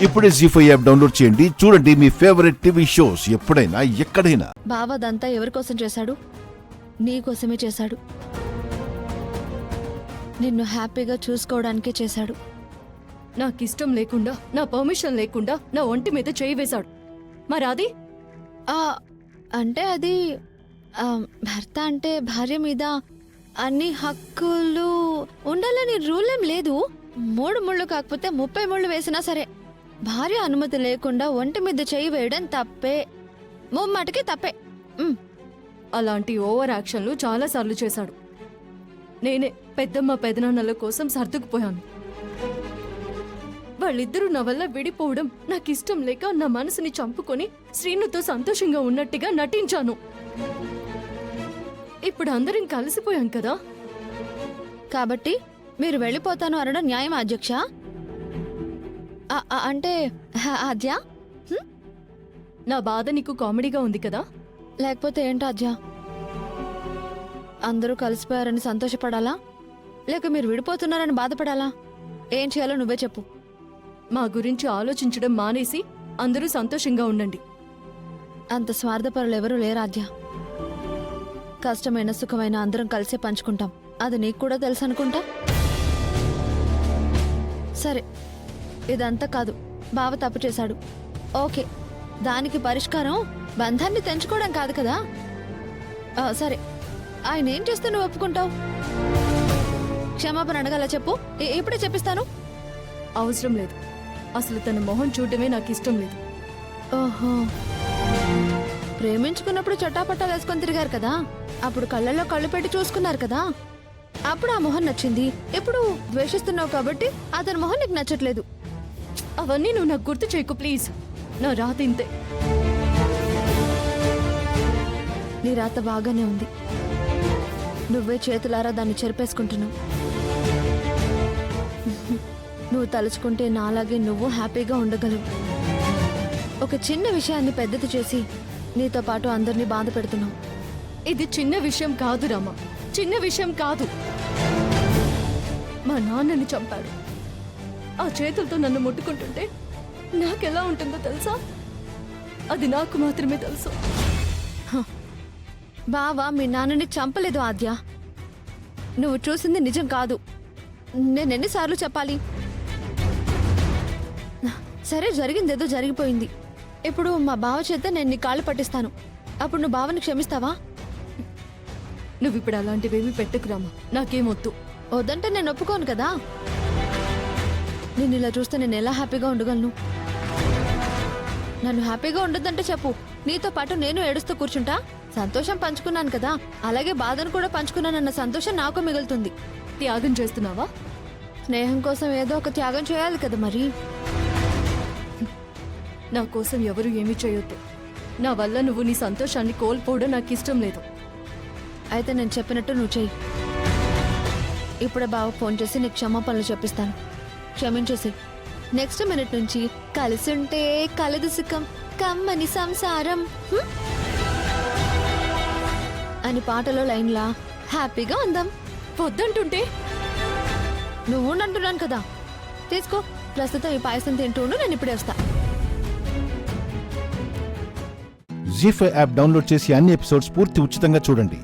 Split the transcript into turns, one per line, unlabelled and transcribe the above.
ఇప్పుడే జీ5 app download చేయండి. చూడండి మీ ఫేవరెట్ టీవీ షోస్ ఎప్పుడైనా ఎక్కడైనా.
బావదంతా ఎవరి కోసం చేశాడు? నీ కోసమే చేశాడు. నిన్ను హ్యాపీగా చూసుకోవడానికే చేశాడు.
నాకిష్టం లేకుండా, నా పర్మిషన్ లేకుండా నా ఒంటి మీద చేయి వేశాడు. మరి అది
అంటే అది భర్త అంటే భార్య మీద అన్ని హక్కులు ఉండాలని రూల్ ఏం లేదు. 3 ముళ్ళు కాకపోతే 30 ముళ్ళు వేసినా సరే భార్య అనుమతి లేకుండా ఒంటి మీద చేయి వేయడం తప్పే, ముమ్మాటికి తప్పే.
అలాంటి ఓవర్ యాక్షన్లు చాలాసార్లు చేశాడు. నేనే పెద్దమ్మ పెదనాన్నల కోసం సర్దుకుపోయాను. వాళ్ళిద్దరూ నా వల్ల విడిపోవడం నాకిష్టం లేక నా మనసుని చంపుకొని శ్రీనుతో సంతోషంగా ఉన్నట్టుగా నటించాను. ఇప్పుడు అందరం కలిసిపోయాం కదా.
కాబట్టి మీరు వెళ్ళిపోతాను అనడం న్యాయం అధ్యక్ష? అంటే ఆద్య,
నా బాధ నీకు కామెడీగా ఉంది కదా?
లేకపోతే ఏంటో ఆద్య? అందరూ కలిసిపోయారని సంతోషపడాలా, లేక మీరు విడిపోతున్నారని బాధపడాలా? ఏం చేయాలో నువ్వే చెప్పు.
మా గురించి ఆలోచించడం మానేసి అందరూ సంతోషంగా ఉండండి.
అంత స్వార్థపరులు ఎవరూ లేరాద్య. కష్టమైన సుఖమైన అందరం కలిసే పంచుకుంటాం. అది నీకు కూడా తెలుసు అనుకుంటా. సరే, ఇదంతా కాదు, బావ తప్పు చేశాడు. ఓకే, దానికి పరిష్కారం బంధాన్ని తెంచుకోవడం కాదు కదా. సరే, ఆయన ఏం చేస్తే నువ్వు ఒప్పుకుంటావు? క్షమాపణ అడగాల చెప్పు, ఇప్పుడే చెప్పిస్తాను.
అవసరం లేదు. అసలు తన మొహం చూడటమే నాకు ఇష్టం లేదు.
ఓహో, ప్రేమించుకున్నప్పుడు చట్టాపట్టాలు వేసుకొని తిరిగారు కదా, అప్పుడు కళ్ళల్లో కళ్ళు పెట్టి చూసుకున్నారు కదా, అప్పుడు ఆ మొహం నచ్చింది. ఇప్పుడు ద్వేషిస్తున్నావు కాబట్టి అతని మొహం నీకు నచ్చట్లేదు.
అవన్నీ నువ్వు నాకు గుర్తు చేయకు ప్లీజ్. నా రాత ఇంతే.
నీ రాత బాగానే ఉంది. నువ్వే చేతులారా దాన్ని చెరిపేసుకుంటున్నావు. నువ్వు తలుచుకుంటే నాలాగే నువ్వు హ్యాపీగా ఉండగలవు. ఒక చిన్న విషయాన్ని పెద్దది చేసి నీతో పాటు అందరినీ బాధ పెడుతున్నావు.
ఇది చిన్న విషయం కాదు రామా, చిన్న విషయం కాదు. మా నాన్నని చంపాడు. ఆ చేతులతో నన్ను ముట్టుకుంటుంటే నాకెలా ఉంటుందో తెలుసా? అది నాకు మాత్రమే తెలుసు.
బావా మీ నాన్నని చంపలేదు ఆద్య. నువ్వు చూసింది నిజం కాదు. నేనెన్నిసార్లు చెప్పాలి? సరే, జరిగిందేదో జరిగిపోయింది. ఇప్పుడు మా బావ చేత నేను నీ కాళ్ళు పట్టిస్తాను. అప్పుడు నువ్వు బావని క్షమిస్తావా?
నువ్వు ఇప్పుడు అలాంటివేమీ పెట్టుకురామా, నాకేమొద్దు.
వద్దంటే నేను ఒప్పుకోను కదా. నేను ఇలా చూస్తే నేను ఎలా హ్యాపీగా ఉండగలను? నన్ను హ్యాపీగా ఉండొద్దంటే చెప్పు, నీతో పాటు నేను ఏడుస్తూ కూర్చుంటా. సంతోషం పంచుకున్నాను కదా, అలాగే బాధను కూడా పంచుకున్నానన్న సంతోషం నాకు మిగులుతుంది.
త్యాగం చేస్తున్నావా?
స్నేహం కోసం ఏదో ఒక త్యాగం చేయాలి కదా మరి.
నా కోసం ఎవరు ఏమీ చేయొద్దు. నా వల్ల నువ్వు నీ సంతోషాన్ని కోల్పోవడం నాకు ఇష్టం లేదు.
అయితే నేను చెప్పినట్టు నువ్వు చెయ్యి. ఇప్పుడే బావ ఫోన్ చేసి నీకు క్షమాపణలు చెప్పిస్తాను. క్షమించేసి నెక్స్ట్ మినిట్ నుంచి కలిసుంటే కలదు సుఖం కమ్మని సంసారం అని పాటలో లైన్లా హ్యాపీగా ఉందాం.
వద్దంటుంటే
నువ్వు అంటున్నాను కదా. తీసుకో, ప్రస్తుతం ఈ పాయసం తింటూను, నేను ఇప్పుడే వస్తా.
జీ5 యాప్ డౌన్లోడ్ చేసి అన్ని ఎపిసోడ్స్ పూర్తి ఉచితంగా చూడండి.